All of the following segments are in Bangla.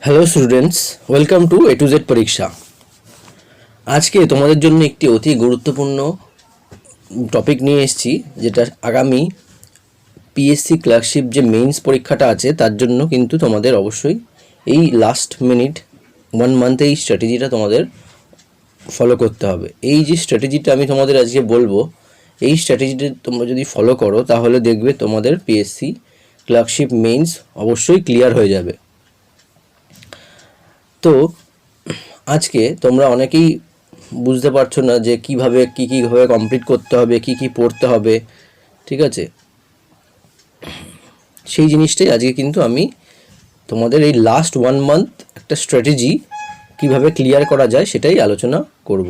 Hello students, welcome to A to Z পরীক্ষা। আজকে তোমাদের জন্য একটি অতি গুরুত্বপূর্ণ টপিক নিয়ে এসেছি, যেটা আগামী পিএসসি ক্লার্কশিপ যে মেইনস পরীক্ষাটা আছে তার জন্য কিন্তু তোমাদের অবশ্যই এই লাস্ট মিনিট 1 মান্থে এই স্ট্র্যাটেজিটা তোমাদের ফলো করতে হবে। এই যে স্ট্র্যাটেজিটা আমি তোমাদের আজকে বলবো, এই স্ট্র্যাটেজিটা তোমরা যদি ফলো করো তাহলে দেখবে তোমাদের পিএসসি ক্লার্কশিপ মেইনস অবশ্যই ক্লিয়ার হয়ে যাবে। তো আজকে তোমরা অনেকেই বুঝতে পারছো না যে কীভাবে কীভাবে কমপ্লিট করতে হবে, কী পড়তে হবে, ঠিক আছে? সেই জিনিসটাই আজকে কিন্তু আমি তোমাদের এই লাস্ট 1 মান্থ একটা স্ট্র্যাটেজি কীভাবে ক্লিয়ার করা যায় সেটাই আলোচনা করব।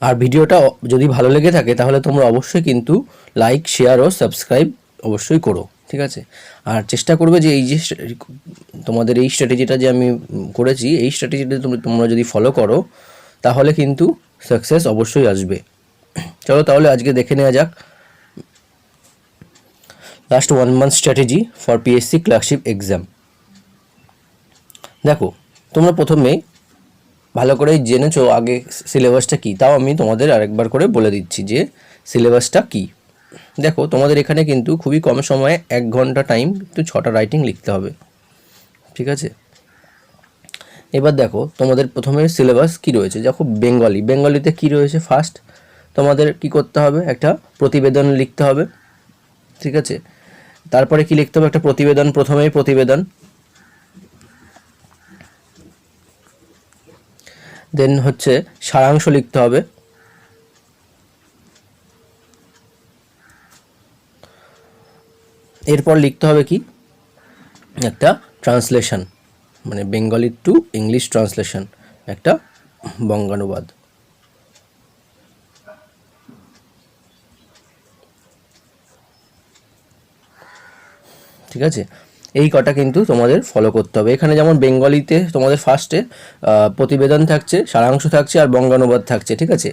আর ভিডিওটা যদি ভালো লেগে থাকে তাহলে তোমরা অবশ্যই কিন্তু লাইক, শেয়ার ও সাবস্ক্রাইব অবশ্যই করো, ঠিক আছে? আর চেষ্টা করবে যে এই যে তোমাদের এই স্ট্র্যাটেজিটা যে আমি করেছি, এই স্ট্র্যাটেজিটা তোমরা যদি ফলো করো তাহলে কিন্তু সাকসেস অবশ্যই আসবে। চলো তাহলে আজকে দেখে নেওয়া যাক last 1 month strategy for PSC clerkship exam. দেখো, তোমরা প্রথমে ভালো করে জেনেছো আগে সিলেবাসটা কী, তাও আমি তোমাদের আরেকবার করে বলে দিচ্ছি যে সিলেবাসটা কী। দেখো, তোমাদের এখানে কিন্তু খুবই কম সময়ে 1 ঘন্টা টাইম কিন্তু 6টা রাইটিং লিখতে হবে, ঠিক আছে? এবার দেখো তোমাদের প্রথমে সিলেবাস কি রয়েছে। দেখো বেঙ্গলিতে কি রয়েছে, ফার্স্ট তোমাদের কি করতে হবে, একটা প্রতিবেদন লিখতে হবে, ঠিক আছে? তারপরে কি লিখতে হবে, একটা প্রতিবেদন, প্রথমেই প্রতিবেদন, দেন হচ্ছে সারাংশ লিখতে হবে, এরপর লিখতে হবে কি একটা ট্রান্সলেশন, মানে বেঙ্গলি টু ইংলিশ ট্রান্সলেশন, একটা বঙ্গানুবাদ, ঠিক আছে? এই কটা কিন্তু তোমাদের ফলো করতে হবে। এখানে যেমন বেঙ্গলিতে তোমাদের ফার্স্টে প্রতিবেদন থাকছে, সারাংশ থাকছে আর বঙ্গানুবাদ থাকছে, ঠিক আছে?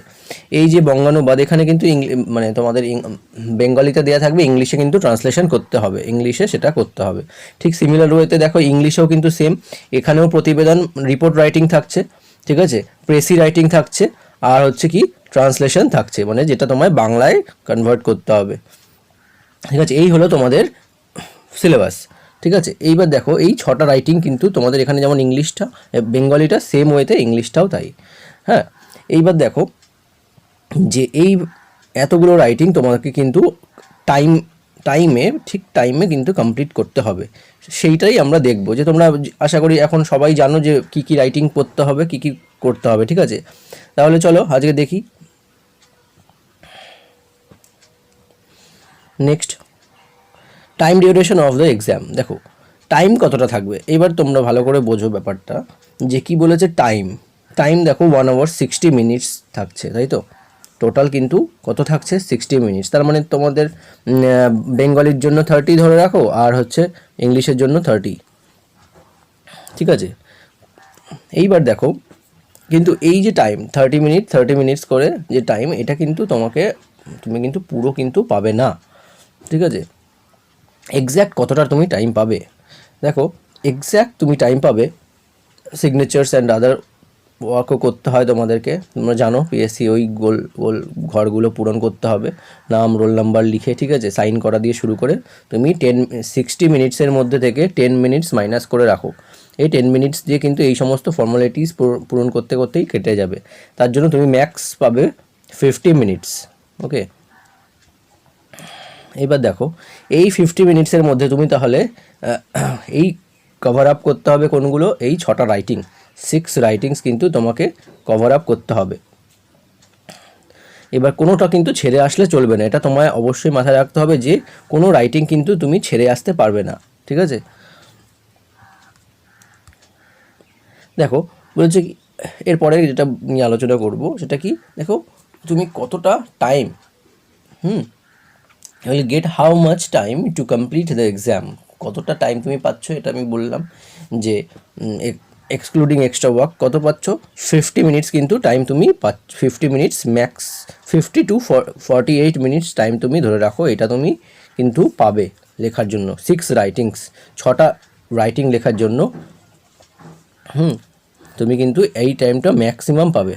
এই যে বঙ্গানুবাদ এখানে কিন্তু মানে তোমাদের বেঙ্গলিতে দেওয়া থাকবে, ইংলিশে কিন্তু ট্রান্সলেশন করতে হবে, ইংলিশে সেটা করতে হবে। ঠিক সিমিলার ওয়েতে দেখো ইংলিশেও কিন্তু সেম, এখানেও প্রতিবেদন রিপোর্ট রাইটিং থাকছে, ঠিক আছে? প্রেসি রাইটিং থাকছে, আর হচ্ছে কি ট্রান্সলেশন থাকছে, মানে যেটা তোমায় বাংলায় কনভার্ট করতে হবে, ঠিক আছে? এই হলো তোমাদের সিলেবাস, ঠিক আছে? এইবার দেখো এই 6টা রাইটিং কিন্তু তোমাদের এখানে যেমন ইংলিশটা বেঙ্গলিটা সেম ওয়েতে ইংলিশটাও তাই, হ্যাঁ? এইবার দেখো যে এই এতগুলো রাইটিং তোমাকে কিন্তু ঠিক টাইমে কিন্তু কমপ্লিট করতে হবে। সেইটাই আমরা দেখব, যে তোমরা আশা করি এখন সবাই জানো যে কী রাইটিং করতে হবে, কী করতে হবে, ঠিক আছে? তাহলে চলো আজকে দেখি। Next, time duration of the exam. দেখো টাইম কতটা থাকবে, এবার তোমরা ভালো করে বোঝো ব্যাপারটা, যে কি বলেছে টাইম দেখো 1 hour 60 minutes থাকছে, তাই তো? টোটাল কিন্তু কত থাকছে, 60 minutes। তার মানে তোমাদের বেঙ্গলির জন্য 30 ধরে রাখো, আর হচ্ছে ইংলিশের জন্য 30, ঠিক আছে? এইবার দেখো কিন্তু এই যে টাইম 30 minutes করে যে টাইম, এটা কিন্তু তুমি কিন্তু পুরো কিন্তু পাবে না, ঠিক আছে? এক্স্যাক্ট কতটা তুমি টাইম পাবে, দেখো এক্স্যাক্ট তুমি টাইম পাবে, সিগনেচার্স অ্যান্ড আদার ওয়ার্কও করতে হয় তোমাদেরকে, তোমরা জানো পিএসসি ওই গোল গোল ঘরগুলো পূরণ করতে হবে, নাম রোল নাম্বার লিখে, ঠিক আছে? সাইন করা দিয়ে শুরু করে তুমি 60 মিনিটসের মধ্যে থেকে 10 মিনিটস মাইনাস করে রাখো। এই 10 মিনিটস দিয়ে কিন্তু এই সমস্ত ফর্মালিটিস পূরণ করতে করতেই কেটে যাবে, তার জন্য তুমি ম্যাক্স পাবে 50 মিনিটস, ওকে? এবার দেখো এই 50 মিনিটসের মধ্যে তুমি তাহলে এই কভার আপ করতে হবে কোনগুলো, এই 6টা রাইটিং, 6 রাইটিংস কিন্তু তোমাকে কভার আপ করতে হবে। এবার কোনোটা কিন্তু ছেড়ে আসলে চলবে না, এটা তোমায় অবশ্যই মাথায় রাখতে হবে যে কোনো রাইটিং কিন্তু তুমি ছেড়ে আসতে পারবে না, ঠিক আছে? দেখো বলছে কি, এরপরে যেটা নিয়ে আলোচনা করব সেটা কি, দেখো তুমি কতটা time will get how much time to complete the exam, কতটা টাইম তুমি পাচ্ছ এটা আমি বললাম, যে এক্সক্লুডিং এক্সট্রা ওয়ার্ক কত পাচ্ছ, 50 মিনিটস কিন্তু টাইম তুমি পাচ্ছ, 50 minutes max, 50 to 48 minutes time তুমি ধরে রাখো, এটা তুমি কিন্তু পাবে লেখার জন্য। 6 রাইটিংস, 6টা রাইটিং লেখার জন্য তুমি কিন্তু এই টাইমটা ম্যাক্সিমাম পাবে,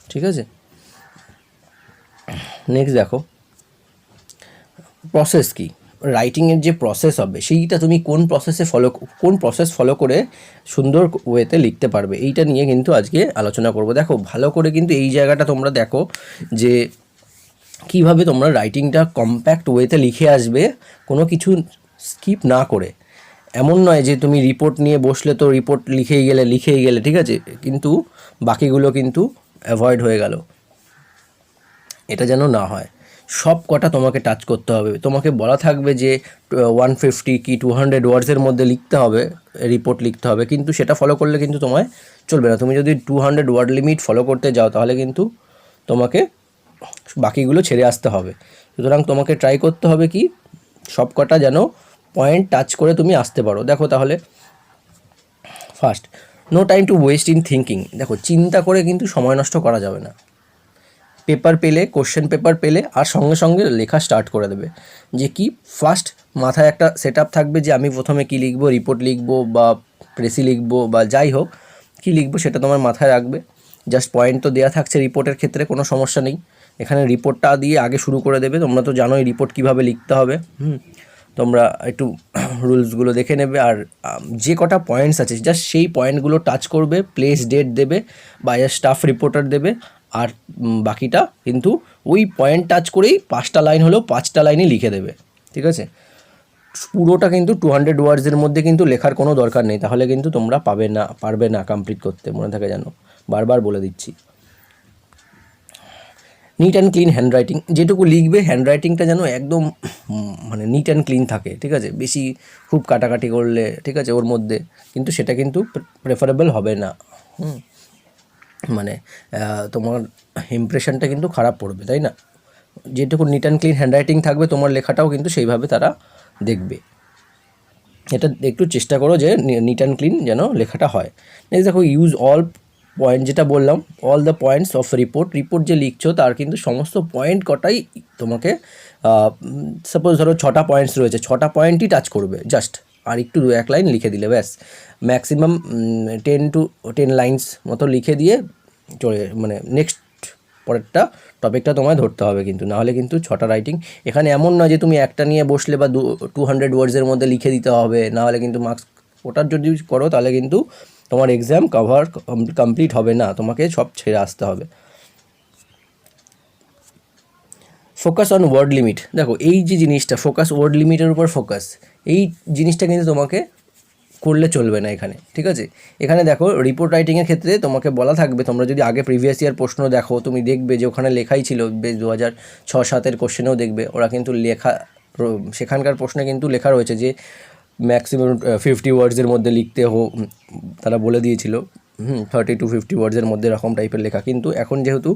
ঠিক আছে। নেক্সট দেখো প্রসেস কি, রাইটিংয়ের যে প্রসেস হবে সেইটা তুমি কোন প্রসেস ফলো করে সুন্দর ওয়েতে লিখতে পারবে, এইটা নিয়ে কিন্তু আজকে আলোচনা করব। দেখো ভালো করে কিন্তু এই জায়গাটা তোমরা দেখো যে কিভাবে তোমরা রাইটিংটা কম্প্যাক্ট ওয়েতে লিখে আসবে, কোনো কিছু স্কিপ না করে। এমন নয় যে তুমি রিপোর্ট নিয়ে বসলে তো রিপোর্ট লিখেই গেলে, ঠিক আছে, কিন্তু বাকিগুলো কিন্তু অ্যাভয়েড হয়ে গেল, এটা যেন না হয়। সব কটা তোমাকে টাচ করতে হবে, তোমাকে বলা থাকবে যে 150 কি 200 ওয়ার্ডসের মধ্যে লিখতে হবে, রিপোর্ট লিখতে হবে, কিন্তু সেটা ফলো করলে কিন্তু তোমায় চলবে না। তুমি যদি 200 ওয়ার্ড লিমিট ফলো করতে যাও তাহলে কিন্তু তোমাকে বাকিগুলো ছেড়ে আসতে হবে। সুতরাং তোমাকে ট্রাই করতে হবে কি সব কটা যেন পয়েন্ট টাচ করে তুমি আসতে পারো। দেখো তাহলে first, no time to waste in thinking. দেখো চিন্তা করে কিন্তু সময় নষ্ট করা যাবে না। পেপার পেলে, কোশ্চেন পেপার পেলে আর সঙ্গে সঙ্গে লেখা স্টার্ট করে দেবে। যে কি ফার্স্ট মাথায় একটা সেট আপ থাকবে যে আমি প্রথমে কী লিখবো, রিপোর্ট লিখবো বা প্রেসি লিখবো বা যাই হোক কী লিখবো সেটা তোমার মাথায় রাখবে। জাস্ট পয়েন্ট তো দেওয়া থাকছে রিপোর্টের ক্ষেত্রে, কোনো সমস্যা নেই। এখানে রিপোর্টটা দিয়ে আগে শুরু করে দেবে। তোমরা তো জানোই রিপোর্ট কীভাবে লিখতে হবে, তোমরা একটু রুলসগুলো দেখে নেবে। আর যে কটা পয়েন্টস আছে জাস্ট সেই পয়েন্টগুলো টাচ করবে, প্লেস ডেট দেবে বা স্টাফ রিপোর্টার দেবে, আর বাকিটা কিন্তু ওই পয়েন্ট টাচ করেই 5টা লাইন হলেও 5টা লাইনই লিখে দেবে, ঠিক আছে। পুরোটা কিন্তু 200 ওয়ার্ডসের মধ্যে কিন্তু লেখার কোনো দরকার নেই, তাহলে কিন্তু তোমরা পারবে না কমপ্লিট করতে, মনে থাকে জানো, বারবার বলে দিচ্ছি। নিট অ্যান্ড ক্লিন হ্যান্ডরাইটিং, যেটুকু লিখবে হ্যান্ডরাইটিংটা যেন একদম মানে নিট অ্যান্ড ক্লিন থাকে, ঠিক আছে। বেশি খুব কাটাকাটি করলে, ঠিক আছে, ওর মধ্যে কিন্তু সেটা কিন্তু প্রেফারেবল হবে না, মানে তোমার ইমপ্রেশনটা কিন্তু খারাপ পড়বে, তাই না। যেটুকু নিট অ্যান্ড ক্লিন হ্যান্ডরাইটিং থাকবে তোমার লেখাটাও কিন্তু সেইভাবে তারা দেখবে। এটা একটু চেষ্টা করো যে নিট অ্যান্ড ক্লিন যেন লেখাটা হয়। নেক্সট দেখো ইউজ অল পয়েন্ট, যেটা বললাম all the points of report যে লিখছো তার কিন্তু সমস্ত পয়েন্ট কটাই তোমাকে, সাপোজ ধরো 6টা পয়েন্টস রয়েছে, 6টা পয়েন্টই টাচ করবে জাস্ট, আর একটু 1 লাইন লিখে দিলে ব্যাস। ম্যাক্সিমাম 10 to 10 লাইন্স মতো লিখে দিয়ে চলে, মানে নেক্সট পরেরটা টপিকটা তোমায় ধরতে হবে কিন্তু, নাহলে কিন্তু 6টা রাইটিং এখানে এমন নয় যে তুমি একটা নিয়ে বসলে বা 200 ওয়ার্ডসের মধ্যে লিখে দিতে হবে, নাহলে কিন্তু মার্কস ওটার যদি করো তাহলে কিন্তু তোমার এক্সাম কমপ্লিট হবে না, তোমাকে সব ছেড়ে আসতে হবে। ফোকাস অন ওয়ার্ড লিমিট, দেখো এই যে জিনিসটা ফোকাস, ওয়ার্ড লিমিটের উপর ফোকাস, এই জিনিসটা কিন্তু তোমাকে করলে চলবে না এখানে, ঠিক আছে। এখানে দেখো রিপোর্ট রাইটিংয়ের ক্ষেত্রে তোমাকে বলা থাকবে, তোমরা যদি আগে প্রিভিয়াস ইয়ার প্রশ্ন দেখো তুমি দেখবে যে ওখানে লেখাই ছিল, 2006-07 কোশ্চেনেও দেখবে ওরা কিন্তু সেখানকার প্রশ্নে কিন্তু লেখা রয়েছে যে ম্যাক্সিমাম 50 ওয়ার্ডসের মধ্যে লিখতে তারা বলে দিয়েছিল, 30 to 50 ওয়ার্ডসের মধ্যে এরকম টাইপের লেখা। কিন্তু এখন যেহেতু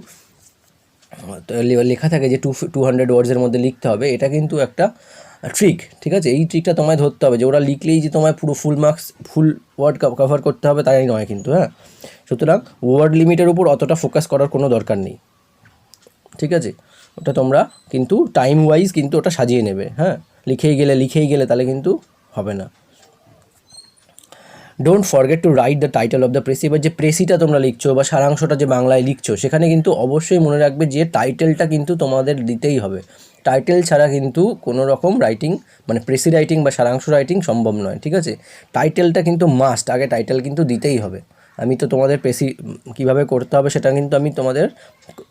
লেখা থাকে যে 200 ওয়ার্ডসের মধ্যে লিখতে হবে, এটা কিন্তু একটা ট্রিক, ঠিক আছে। এই ট্রিকটা তোমায় ধরতে হবে যে ওরা লিখলেই যে তোমায় পুরো ফুল ওয়ার্ড কভার করতে হবে তাই নয় কিন্তু, হ্যাঁ। সুতরাং ওয়ার্ড লিমিটের উপর অতটা ফোকাস করার কোনো দরকার নেই, ঠিক আছে। ওটা তোমরা কিন্তু টাইম ওয়াইজ কিন্তু ওটা সাজিয়ে নেবে, হ্যাঁ। লিখেই গেলে তাহলে কিন্তু হবে না। Don't forget to write the title of the precis. এবার যে প্রেসিটা তোমরা লিখছো বা সারাংশটা যে বাংলায় লিখছো সেখানে কিন্তু অবশ্যই মনে রাখবে যে টাইটেলটা কিন্তু তোমাদের দিতেই হবে। টাইটেল ছাড়া কিন্তু কোনো রকম রাইটিং, মানে প্রেসি রাইটিং বা সারাংশ রাইটিং সম্ভব নয়, ঠিক আছে। টাইটেলটা কিন্তু মাস্ট, আগে টাইটেল কিন্তু দিতেই হবে। আমি তো তোমাদের প্রেসি কীভাবে করতে হবে সেটা কিন্তু আমি তোমাদের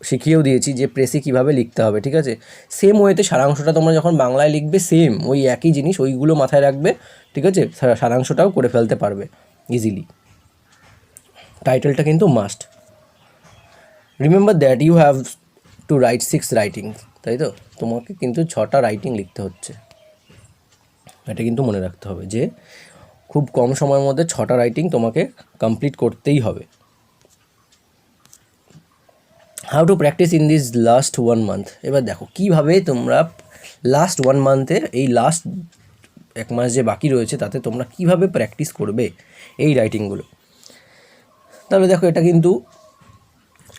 শিখিয়েও দিয়েছি যে প্রেসি কীভাবে লিখতে হবে, ঠিক আছে। সেম ওয়েতে সারাংশটা তোমরা যখন বাংলায় লিখবে সেম ওই একই জিনিস ওইগুলো মাথায় রাখবে, ঠিক আছে। সারাংশটাও করে ফেলতে পারবে ইজিলি। টাইটেলটা কিন্তু must. Remember that you have to write 6 writing, তাই তো তোমাকে কিন্তু 6টা রাইটিং লিখতে হচ্ছে, এটা কিন্তু মনে রাখতে হবে যে খুব কম সময়ের মধ্যে 6টা রাইটিং তোমাকে কমপ্লিট করতেই হবে। How to practice in this last 1 month. এবার দেখো কীভাবে তোমরা লাস্ট 1 মান্থে, এই লাস্ট 1 মাস যে বাকি রয়েছে তাতে তোমরা কিভাবে প্র্যাকটিস করবে এই রাইটিংগুলো। তাহলে দেখো এটা কিন্তু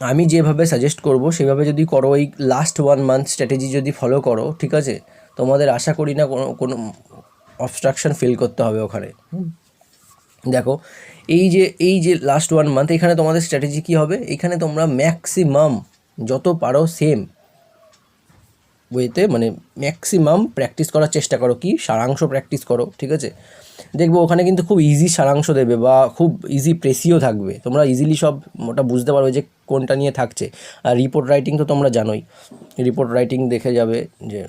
আমি যেভাবে সাজেস্ট করব সেভাবে যদি করো, এই লাস্ট 1 মান্থ স্ট্র্যাটেজি যদি ফলো করো, ঠিক আছে, তোমাদের আশা করি না কোনো অবস্ট্রাকশন ফিল করতে হবে ওখানে। দেখো এই যে লাস্ট 1 মান্থ এখানে তোমাদের স্ট্র্যাটেজি কী হবে, এখানে তোমরা ম্যাক্সিমাম যত পারো সেম ওয়েতে মানে ম্যাক্সিমাম প্র্যাকটিস করার চেষ্টা করো, কি সারাংশ প্র্যাকটিস করো, ঠিক আছে। দেখবো ওখানে কিন্তু খুব ইজি সারাংশ দেবে বা খুব ইজি প্রেসিও থাকবে, তোমরা ইজিলি সব ওটা বুঝতে পারবে যে কোনটা নিয়ে থাকছে। আর রিপোর্ট রাইটিং তো তোমরা জানোই, রিপোর্ট রাইটিং দেখে যাবে যে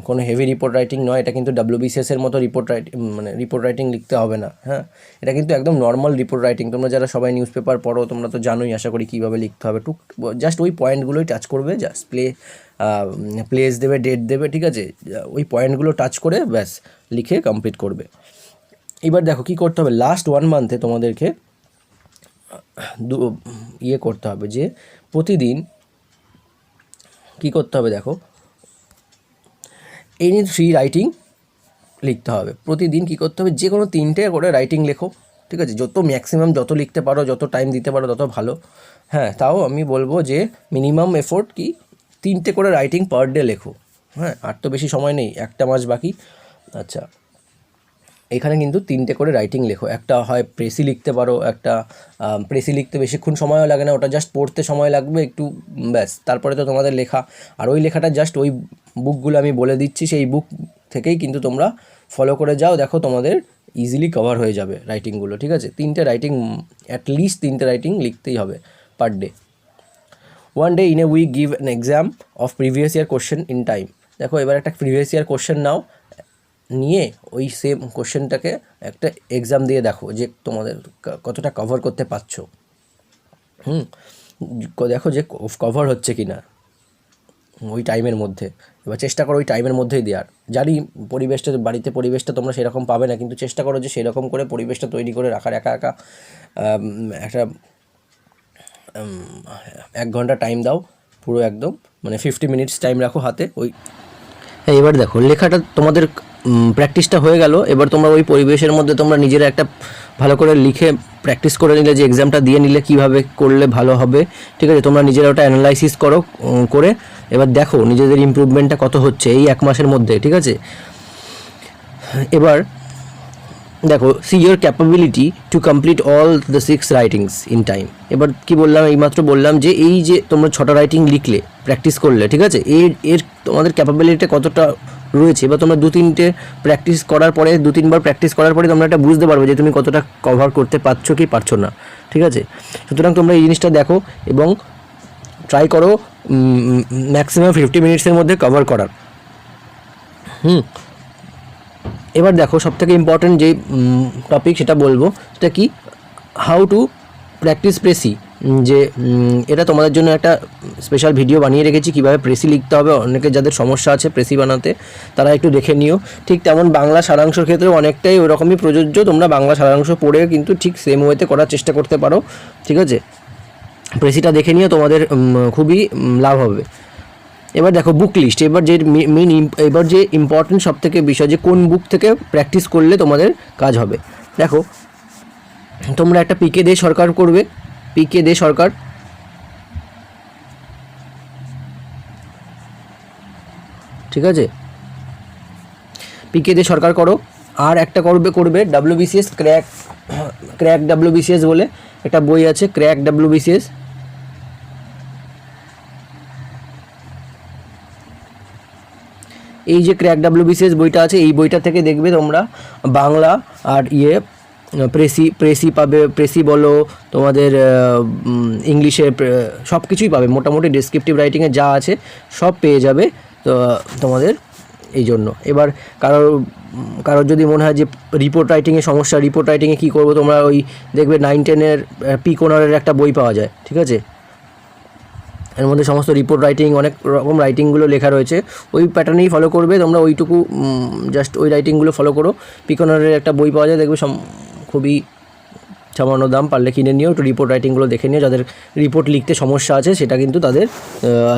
কোনো হেভি রিপোর্ট রাইটিং নয়, এটা কিন্তু WBCS-এর মতো রিপোর্ট রাইটিং মানে রিপোর্ট রাইটিং লিখতে হবে না, হ্যাঁ, এটা কিন্তু একদম নর্মাল রিপোর্ট রাইটিং। তোমরা যারা সবাই নিউজ পেপার পড়ো তোমরা তো জানোই আশা করি কীভাবে লিখতে হবে, জাস্ট ওই পয়েন্টগুলোই টাচ করবে, জাস্ট প্লেস দেবে, ডেট দেবে, ঠিক আছে, ওই পয়েন্টগুলো টাচ করে ব্যাস লিখে কমপ্লিট করবে। এবার দেখো কী করতে হবে, লাস্ট 1 মান্থে তোমাদেরকে করতে হবে যে প্রতিদিন কী করতে হবে, দেখো এনি 3 রাইটিং লিখতে হবে। প্রতিদিন কী করতে হবে, যে কোনো 3টে করে রাইটিং লেখো, ঠিক আছে, যত ম্যাক্সিমাম যত লিখতে পারো, যত টাইম দিতে পারো তত ভালো। হ্যাঁ, তাও আমি বলবো যে মিনিমাম এফোর্ট কি 3টে করে রাইটিং পার ডে লেখো, হ্যাঁ, আর তো বেশি সময় নেই, 1 মাস বাকি। আচ্ছা, এখানে কিন্তু 3টে করে রাইটিং লেখো, একটা হয় প্রেসি লিখতে পারো, একটা প্রেসি লিখতে বেশিক্ষণ সময়ও লাগে না, ওটা জাস্ট পড়তে সময় লাগবে একটু, ব্যাস, তারপরে তো তোমাদের লেখা। আর ওই লেখাটা জাস্ট ওই বুকগুলো আমি বলে দিচ্ছি, সেই বুক থেকেই কিন্তু তোমরা ফলো করে যাও, দেখো তোমাদের ইজিলি কভার হয়ে যাবে রাইটিংগুলো, ঠিক আছে। 3টে রাইটিং, অ্যাটলিস্ট 3টে রাইটিং লিখতেই হবে per day. 1 day in a week give an exam of previous year question in time। দেখো এবার একটা প্রিভিয়াস ইয়ার কোশ্চেন নাও, নিয়ে ওই সেম কোশ্চেনটাকে একটা এক্সাম দিয়ে দেখো যে তোমাদের কতটা কভার করতে পারছো। দেখো যে কভার হচ্ছে কি না ওই টাইমের মধ্যে। এবার চেষ্টা করো ওই টাইমের মধ্যেই দেওয়ার। জানি পরিবেশটা, বাড়িতে পরিবেশটা তোমরা সেরকম পাবে না, কিন্তু চেষ্টা করো যে সেরকম করে পরিবেশটা তৈরি করে রাখার। একা একা একটা 1 ঘন্টা টাইম দাও পুরো একদম, মানে 50 মিনিটস টাইম রাখো হাতে। ওই এবার দেখো লেখাটা তোমাদের প্র্যাকটিসটা হয়ে গেল, এবার তোমরা ওই পরিবেশের মধ্যে তোমরা নিজেরা একটা ভালো করে লিখে প্র্যাকটিস করে নিলে যে এক্সামটা দিয়ে নিলে কীভাবে করলে ভালো হবে, ঠিক আছে। তোমরা নিজেরা ওটা অ্যানালাইসিস করো, করে এবার দেখো নিজেদের ইমপ্রুভমেন্টটা কত হচ্ছে এই 1 মাসের মধ্যে, ঠিক আছে। এবার দেখো see your capability to complete all the 6 writings in time. এবার কি বললাম, এইমাত্র বললাম যে এই যে তোমরা 6টা রাইটিং লিখলে, প্র্যাকটিস করলে, ঠিক আছে, এর তোমাদের ক্যাপাবিলিটি কতটা রয়েছে। এবার তোমরা 2-3টে প্র্যাকটিস করার পরে, 2-3বার প্র্যাকটিস করার পরে তোমরা একটা বুঝতে পারবে যে তুমি কতটা কভার করতে পারছো কি পারছো না, ঠিক আছে। সুতরাং তোমরা এই জিনিসটা দেখো এবং ট্রাই করো ম্যাক্সিমাম 50 মিনিটসের মধ্যে কভার করার। এবার দেখো সবথেকে ইম্পর্টেন্ট যে টপিক সেটা বলবো, সেটা কি, হাউ টু প্র্যাকটিস প্রেসি। যে এটা তোমাদের জন্য একটা স্পেশাল ভিডিও বানিয়ে রেখেছি, কীভাবে প্রেসি লিখতে হবে। অনেকে যাদের সমস্যা আছে প্রেসি বানাতে তারা একটু দেখে নিও। ঠিক তেমন বাংলা সারাংশের ক্ষেত্রেও অনেকটাই ওরকমই প্রযোজ্য, তোমরা বাংলা সারাংশ পড়ে কিন্তু ঠিক সেম ওয়েতে করার চেষ্টা করতে পারো, ঠিক আছে। প্রেসিটা দেখে নিও, তোমাদের খুবই লাভ হবে। এবার দেখো বুক লিস্ট। এবার যে এবার যে ইম্পর্টেন্ট সব থেকে বিষয়, যে কোন বুক থেকে প্র্যাকটিস করলে তোমাদের কাজ হবে। দেখো তোমরা একটা পিকে দে সরকার করবে, পিকে দে সরকার, ঠিক আছে, পিকে দে সরকার করো। আর একটা করবে WBCS ক্র্যাক WBCS বলে একটা বই আছে, ক্র্যাক WBCS। এই যে ক্র্যাক WBCS বইটা আছে, এই বইটা থেকে দেখবে তোমরা বাংলা আর প্রেসি পাবে, প্রেসি বলো, তোমাদের ইংলিশে সব কিছুই পাবে, মোটামুটি ডেসক্রিপটিভ রাইটিংয়ে যা আছে সব পেয়ে যাবে তো তোমাদের। এই জন্য এবার কারোর যদি মনে হয় যে রিপোর্ট রাইটিংয়ে সমস্যা, রিপোর্ট রাইটিংয়ে কী করবো, তোমরা ওই দেখবে 9-10-এর পি কোনারের একটা বই পাওয়া যায়, ঠিক আছে, এর মধ্যে সমস্ত রিপোর্ট রাইটিং, অনেক রকম রাইটিংগুলো লেখা রয়েছে। ওই প্যাটার্নেই ফলো করবে তোমরা, ওইটুকু জাস্ট ওই রাইটিংগুলো ফলো করো। পিকনারের একটা বই পাওয়া যায়, দেখবে খুবই সামান্য দাম, পারলে কিনে নিও। একটু রিপোর্ট রাইটিংগুলো দেখে নিও, যাদের রিপোর্ট লিখতে সমস্যা আছে সেটা কিন্তু তাদের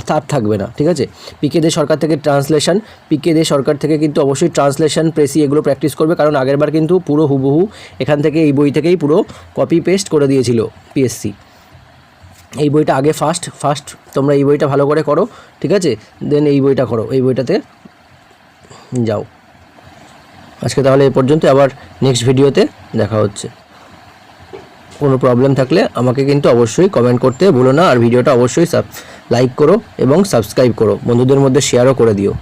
চাপ থাকবে না, ঠিক আছে। পিকে দে সরকার থেকে ট্রান্সলেশন, পিকে দে সরকার থেকে কিন্তু অবশ্যই ট্রান্সলেশন, প্রেসি এগুলো প্র্যাকটিস করবে, কারণ আগেরবার কিন্তু পুরো হুবহু এখান থেকে এই বই থেকেই পুরো কপি পেস্ট করে দিয়েছিল PSC। এই বইটা আগে ফার্স্ট তোমরা এই বইটা ভালো করে করো, ঠিক আছে, দেন এই বইটা করো, এই বইটাতে যাও। আজকে তাহলে এই পর্যন্ত, আবার নেক্সট ভিডিওতে দেখা হচ্ছে। কোনো প্রবলেম থাকলে আমাকে কিন্তু অবশ্যই কমেন্ট করতে ভুলো না। আর ভিডিওটা অবশ্যই লাইক করো এবং সাবস্ক্রাইব করো, বন্ধুদের মধ্যে শেয়ারও করে দিও।